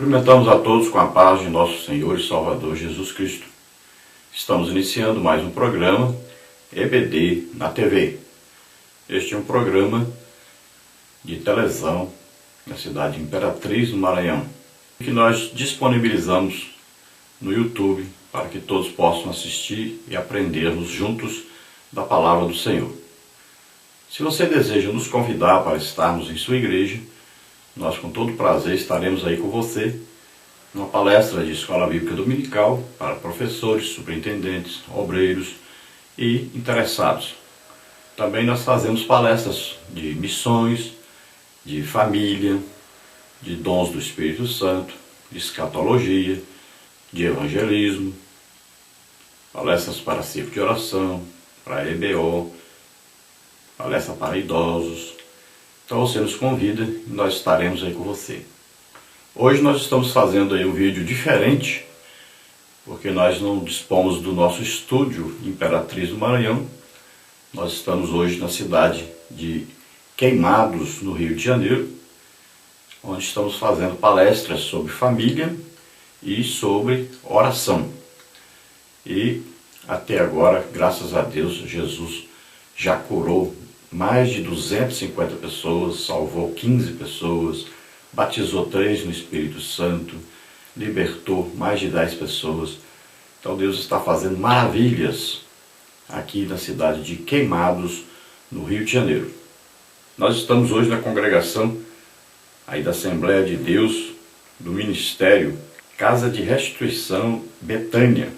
Cumprimentamos a todos com a paz de nosso Senhor e Salvador Jesus Cristo. Estamos iniciando mais um programa EBD na TV. Este é um programa de televisão na cidade de Imperatriz, no Maranhão, que nós disponibilizamos no YouTube para que todos possam assistir e aprendermos juntos da palavra do Senhor. Se você deseja nos convidar para estarmos em sua igreja, nós com todo prazer estaremos aí com você numa palestra de escola bíblica dominical para professores, superintendentes, obreiros e interessados. Também nós fazemos palestras de missões, de família, de dons do Espírito Santo, de escatologia, de evangelismo, palestras para círculo de oração, para EBO, palestra para idosos. Então você nos convida e nós estaremos aí com você. Hoje nós estamos fazendo aí um vídeo diferente, porque nós não dispomos do nosso estúdio Imperatriz do Maranhão. Nós estamos hoje na cidade de Queimados, no Rio de Janeiro, onde estamos fazendo palestras sobre família e sobre oração. E até agora, graças a Deus, Jesus já curou mais de 250 pessoas, salvou 15 pessoas, batizou 3 no Espírito Santo, libertou mais de 10 pessoas. Então Deus está fazendo maravilhas aqui na cidade de Queimados, no Rio de Janeiro. Nós estamos hoje na congregação aí da Assembleia de Deus, do Ministério Casa de Restituição Betânia,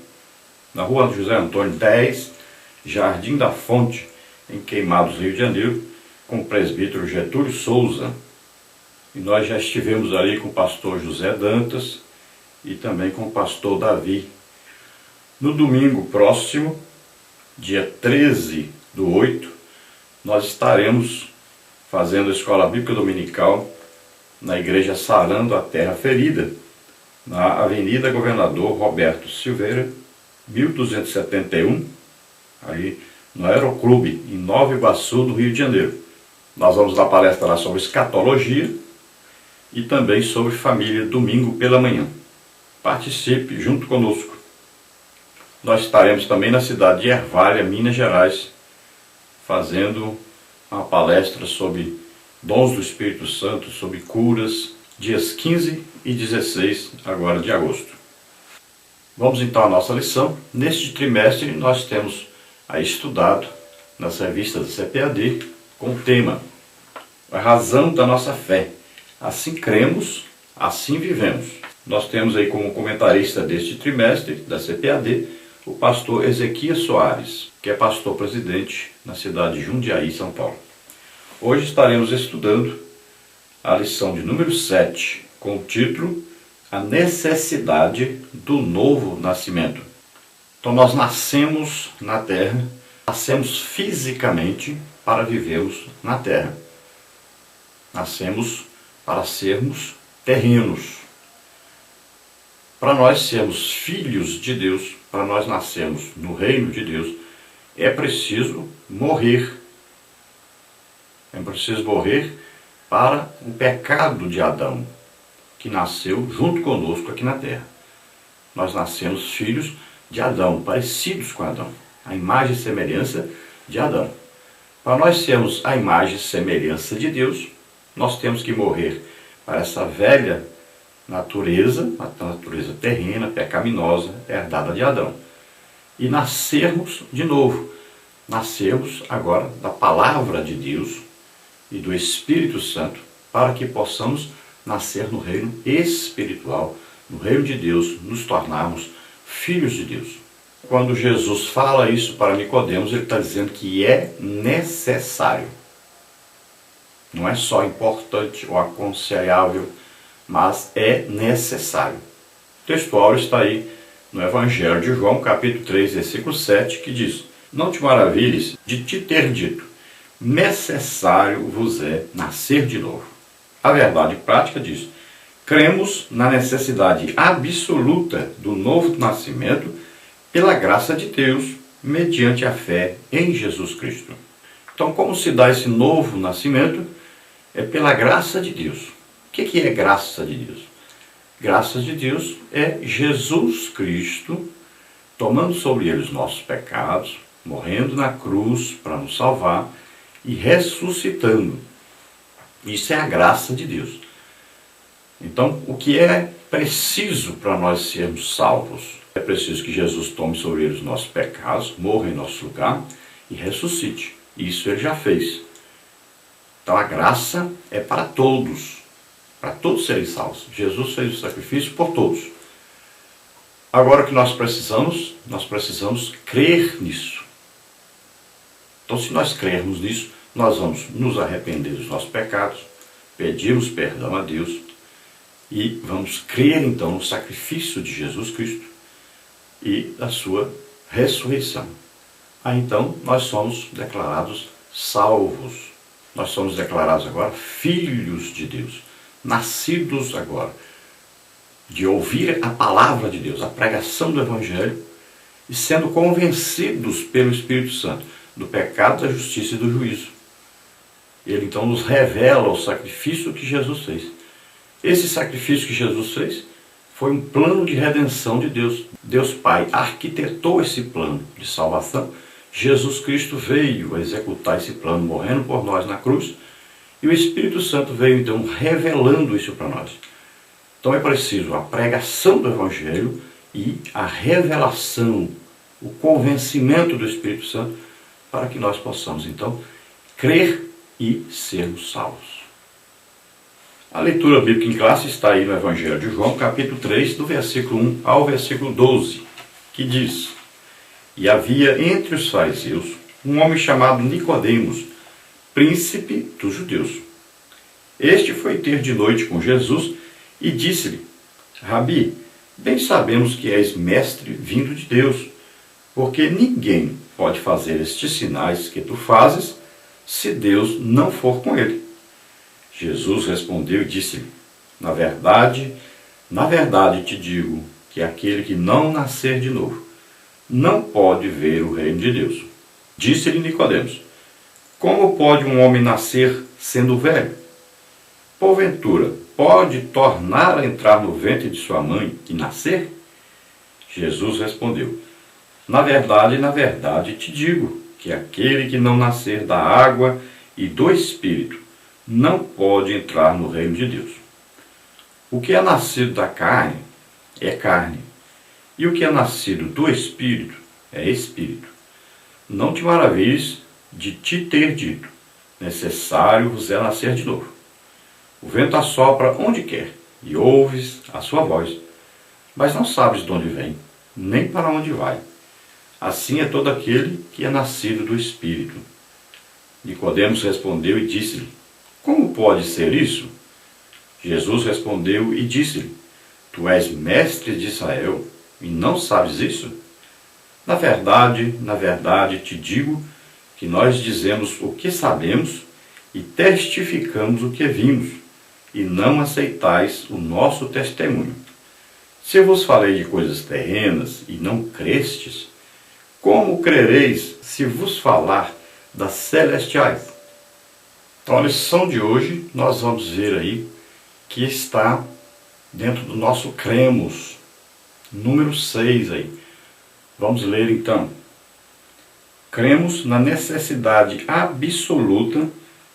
na rua José Antônio 10, Jardim da Fonte, em Queimados, Rio de Janeiro, com o presbítero Getúlio Souza. E nós já estivemos ali com o pastor José Dantas e também com o pastor Davi. No domingo próximo, dia 13/8, nós estaremos fazendo a Escola Bíblica Dominical na Igreja Sarando a Terra Ferida, na Avenida Governador Roberto Silveira, 1271, ali no Aeroclube, em Nova Iguaçu, no Rio de Janeiro. Nós vamos dar palestra lá sobre escatologia e também sobre família, domingo pela manhã. Participe junto conosco. Nós estaremos também na cidade de Ervalha, Minas Gerais, fazendo uma palestra sobre dons do Espírito Santo, sobre curas, dias 15 e 16 agora de agosto. Vamos então à nossa lição. Neste trimestre nós temos aí estudado nas revistas da CPAD com o tema A Razão da Nossa Fé. Assim cremos, assim vivemos. Nós temos aí como comentarista deste trimestre da CPAD o pastor Ezequias Soares, que é pastor presidente na cidade de Jundiaí, São Paulo. Hoje estaremos estudando a lição de número 7, com o título A Necessidade do Novo Nascimento. Então nós nascemos na terra, nascemos fisicamente para vivermos na terra. Nascemos para sermos terrenos. Para nós sermos filhos de Deus, para nós nascermos no reino de Deus, é preciso morrer. É preciso morrer para o pecado de Adão, que nasceu junto conosco aqui na terra. Nós nascemos filhos de Adão, parecidos com Adão, a imagem e semelhança de Adão. Para nós sermos a imagem e semelhança de Deus, nós temos que morrer para essa velha natureza, a natureza terrena, pecaminosa, herdada de Adão, e nascermos de novo, nascermos agora da palavra de Deus e do Espírito Santo, para que possamos nascer no reino espiritual, no reino de Deus, nos tornarmos filhos de Deus. Quando Jesus fala isso para Nicodemos, ele está dizendo que é necessário. Não é só importante ou aconselhável, mas é necessário. O texto áureo está aí no Evangelho de João, capítulo 3, versículo 7, que diz: Não te maravilhes de te ter dito, necessário vos é nascer de novo. A verdade prática diz: cremos na necessidade absoluta do novo nascimento pela graça de Deus, mediante a fé em Jesus Cristo. Então, como se dá esse novo nascimento? É pela graça de Deus. O que é graça de Deus? graça de Deus é Jesus Cristo tomando sobre ele os nossos pecados, morrendo na cruz para nos salvar e ressuscitando. Isso é a graça de Deus. Então, o que é preciso para nós sermos salvos? É preciso que Jesus tome sobre ele os nossos pecados, morra em nosso lugar e ressuscite. Isso ele já fez. Então, a graça é para todos serem salvos. Jesus fez o sacrifício por todos. Agora o que nós precisamos crer nisso. Então, se nós crermos nisso, nós vamos nos arrepender dos nossos pecados, pedirmos perdão a Deus e vamos crer então no sacrifício de Jesus Cristo e da sua ressurreição. Aí então nós somos declarados salvos. Nós somos declarados agora filhos de Deus, nascidos agora de ouvir a palavra de Deus, a pregação do Evangelho, e sendo convencidos pelo Espírito Santo do pecado, da justiça e do juízo. Ele então nos revela o sacrifício que Jesus fez. Esse sacrifício que Jesus fez foi um plano de redenção de Deus. Deus Pai arquitetou esse plano de salvação. Jesus Cristo veio executar esse plano, morrendo por nós na cruz, e o Espírito Santo veio então revelando isso para nós. Então é preciso a pregação do Evangelho e a revelação, o convencimento do Espírito Santo, para que nós possamos então crer e sermos salvos. A leitura bíblica em classe está aí no Evangelho de João, capítulo 3, do versículo 1 ao versículo 12, que diz: E havia entre os fariseus um homem chamado Nicodemos, príncipe dos judeus. Este foi ter de noite com Jesus e disse-lhe: Rabi, bem sabemos que és mestre vindo de Deus, porque ninguém pode fazer estes sinais que tu fazes, se Deus não for com ele. Jesus respondeu e disse-lhe: Na verdade te digo que aquele que não nascer de novo não pode ver o reino de Deus. Disse-lhe Nicodemos: Como pode um homem nascer sendo velho? Porventura, pode tornar a entrar no ventre de sua mãe e nascer? Jesus respondeu: Na verdade te digo que aquele que não nascer da água e do Espírito não pode entrar no reino de Deus. O que é nascido da carne é carne, e o que é nascido do Espírito é Espírito. Não te maravilhes de te ter dito: necessário vos é nascer de novo. O vento assopra onde quer, e ouves a sua voz, mas não sabes de onde vem, nem para onde vai. Assim é todo aquele que é nascido do Espírito. Nicodemos respondeu e disse-lhe: Como pode ser isso? Jesus respondeu e disse-lhe: Tu és mestre de Israel e não sabes isso? Na verdade te digo que nós dizemos o que sabemos e testificamos o que vimos, e não aceitais o nosso testemunho. Se eu vos falei de coisas terrenas e não crestes, como crereis se vos falar das celestiais? Então a lição de hoje nós vamos ver aí que está dentro do nosso cremos, número 6 aí. Vamos ler então. Cremos na necessidade absoluta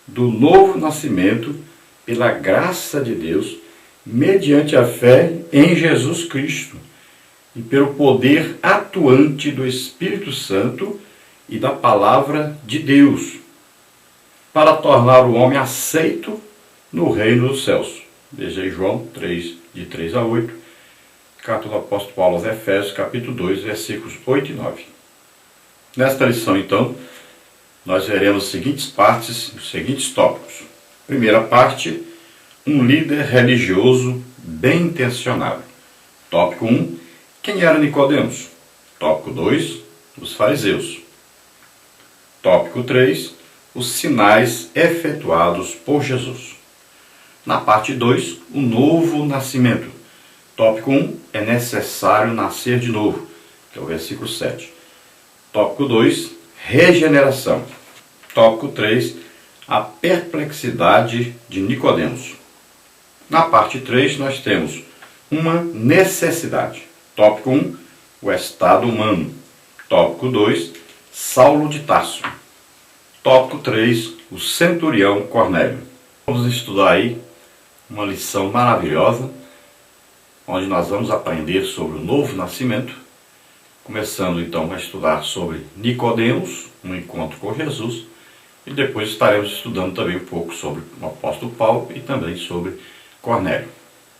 do novo nascimento pela graça de Deus, mediante a fé em Jesus Cristo e pelo poder atuante do Espírito Santo e da palavra de Deus, para tornar o homem aceito no reino dos céus. Veja aí João 3, de 3 a 8, carta do apóstolo Paulo aos Efésios, capítulo 2, versículos 8 e 9. Nesta lição, então, nós veremos as seguintes partes, os seguintes tópicos. Primeira parte, um líder religioso bem intencionado. Tópico 1, quem era Nicodemos? Tópico 2, os fariseus. Tópico 3, os sinais efetuados por Jesus. Na parte 2, o novo nascimento. Tópico 1, é necessário nascer de novo, que é o versículo 7. Tópico 2, regeneração. Tópico 3, a perplexidade de Nicodemos. Na parte 3, nós temos uma necessidade. Tópico 1, o estado humano. Tópico 2, Saulo de Tarso. Tópico 3, o centurião Cornélio. Vamos estudar aí uma lição maravilhosa, onde nós vamos aprender sobre o novo nascimento, começando então a estudar sobre Nicodemos, um encontro com Jesus, e depois estaremos estudando também um pouco sobre o apóstolo Paulo e também sobre Cornélio.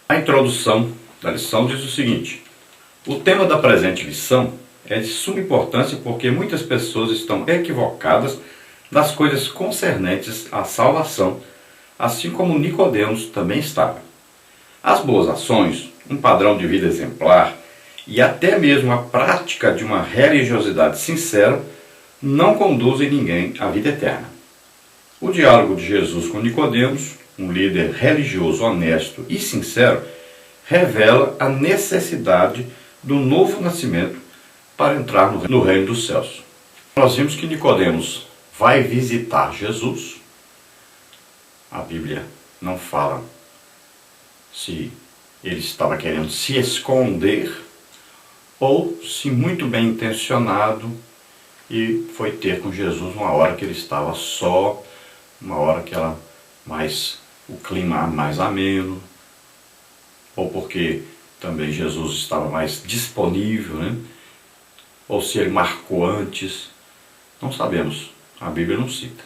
A introdução da lição diz o seguinte: o tema da presente lição é de suma importância porque muitas pessoas estão equivocadas das coisas concernentes à salvação, assim como Nicodemos também estava. As boas ações, um padrão de vida exemplar e até mesmo a prática de uma religiosidade sincera não conduzem ninguém à vida eterna. O diálogo de Jesus com Nicodemos, um líder religioso honesto e sincero, revela a necessidade do novo nascimento para entrar no reino dos céus. Nós vimos que Nicodemos vai visitar Jesus. A Bíblia não fala se ele estava querendo se esconder ou se muito bem intencionado e foi ter com Jesus uma hora que ele estava só, uma hora que era o clima mais ameno, ou porque também Jesus estava mais disponível, né? Ou se ele marcou antes, não sabemos, a Bíblia não cita.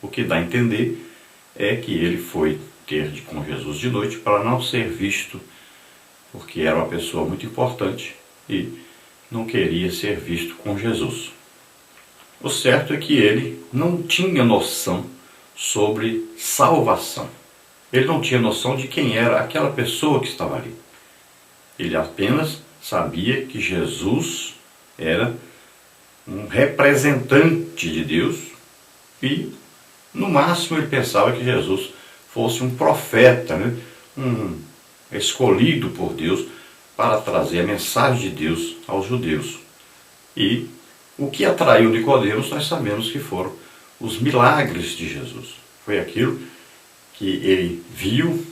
O que dá a entender é que ele foi ter com Jesus de noite para não ser visto, porque era uma pessoa muito importante e não queria ser visto com Jesus. O certo é que ele não tinha noção sobre salvação. Ele não tinha noção de quem era aquela pessoa que estava ali. Ele apenas sabia que Jesus era um representante de Deus e, no máximo, ele pensava que Jesus fosse um profeta, né? Um escolhido por Deus para trazer a mensagem de Deus aos judeus. E o que atraiu Nicodemos, nós sabemos que foram os milagres de Jesus. Foi aquilo que ele viu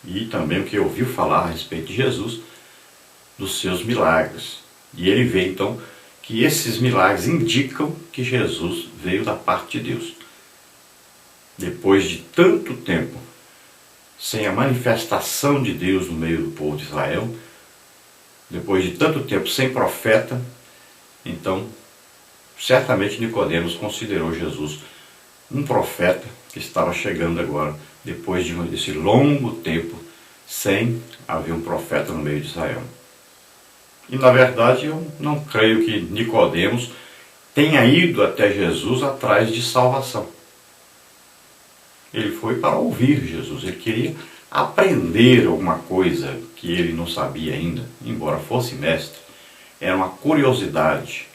e também o que ouviu falar a respeito de Jesus, dos seus milagres. E ele vê então que esses milagres indicam que Jesus veio da parte de Deus. Depois de tanto tempo sem a manifestação de Deus no meio do povo de Israel, depois de tanto tempo sem profeta, então certamente Nicodemos considerou Jesus um profeta que estava chegando agora, depois desse longo tempo sem haver um profeta no meio de Israel. E na verdade eu não creio que Nicodemos tenha ido até Jesus atrás de salvação. Ele foi para ouvir Jesus, ele queria aprender alguma coisa que ele não sabia ainda, embora fosse mestre. Era uma curiosidade.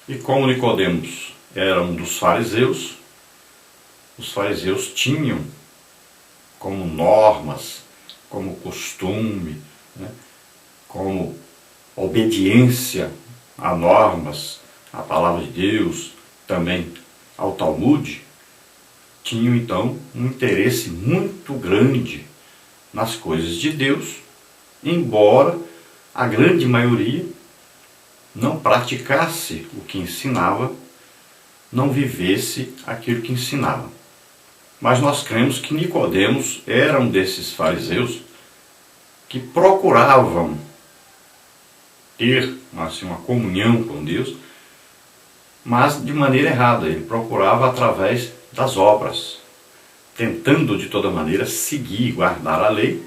E como Nicodemos era um dos fariseus, os fariseus tinham como normas, como costume, né, como obediência a normas, à palavra de Deus, também ao Talmud, tinham então um interesse muito grande nas coisas de Deus, embora a grande maioria não praticasse o que ensinava, não vivesse aquilo que ensinava. Mas nós cremos que Nicodemos era um desses fariseus que procuravam ter assim, uma comunhão com Deus, mas de maneira errada. Ele procurava através das obras, tentando de toda maneira seguir e guardar a lei,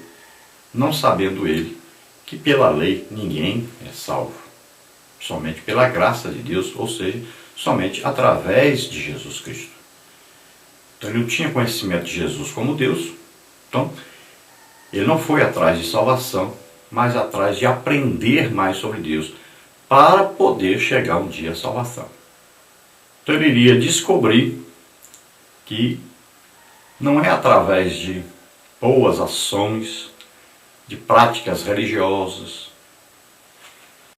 não sabendo ele que pela lei ninguém é salvo, somente pela graça de Deus, ou seja, somente através de Jesus Cristo. Então ele não tinha conhecimento de Jesus como Deus, então ele não foi atrás de salvação, mas atrás de aprender mais sobre Deus, para poder chegar um dia à salvação. Então ele iria descobrir que não é através de boas ações, de práticas religiosas,